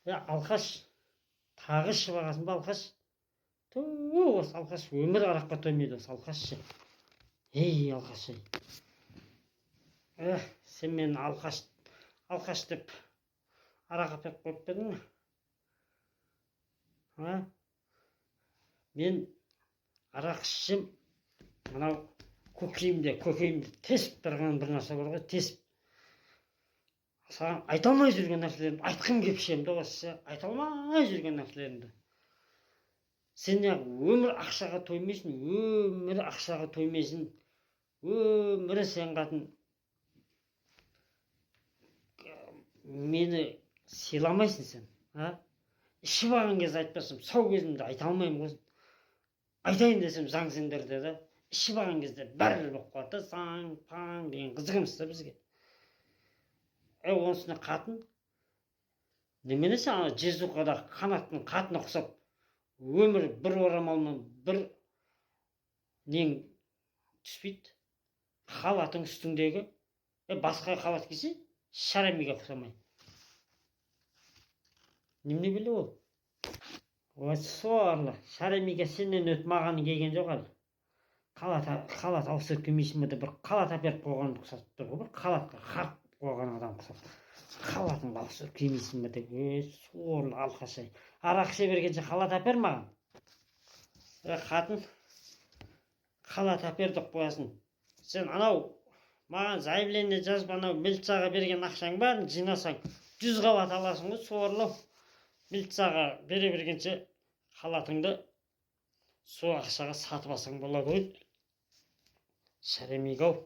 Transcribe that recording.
Алқаш, тағы ішіп алғансың ба Алқаш? Ту, осы Алқаш өмір араққа тоймайды, осы Алқаш ше. Ей, Алқаш, сен мені Алқаш деп арақ әперіп қойып па едің? Мен арақ ішсем, мынау көкейімде тесіп тұрған бір нәрсе бар ғой, тесіп. Саған айта алмай жүрген нәрселерімді айтқым келіп ішемін да осы, айта алмай жүрген нәрселерімді. Сен өмір ақшаға тоймайсың, өмірі сен қатын мені сыйламайсың сен. Ішіп алған кезде айтпасам, сау кезімде айта алмаймын ғой. Айтайын десем заң сендерде да. Ішіп алған кезде бәрі болып қалады да, заң, паң деген қызық емес та бізге. Онысына қатын, немене сен жезуқадағы қанаттың қатына ұқсап, өмір бір орамалмен бір нең түспейді. Халатың үстіңдегі, басқа халат кисе, шарамиге ұқсамай. Немене біле ол? Ой, сорлы, шарамиге сенен өтіп маған келген жоқ әлі. Халат ауыстырып кимейсің бе деп бір халат әперіп қойған ұқсатып тұр ғой, бір халатқа қарып қойған адам ұқсап. Халатыңды ауыстырып кимейсің бе деп, сорлы Алқаш-ай. Арақ іше бергенше халат әпер маған. Қатын, халат әпер деп қоясың. Сен анау маған заявление жазып, анау милицияға берген ақшаң барын жинасаң, 100 халат аласың ғой, сорлы. Милицияға бере бергенше халатыңды сол ақшаға сатып алсаң болады ғой. Шарамиге-ау.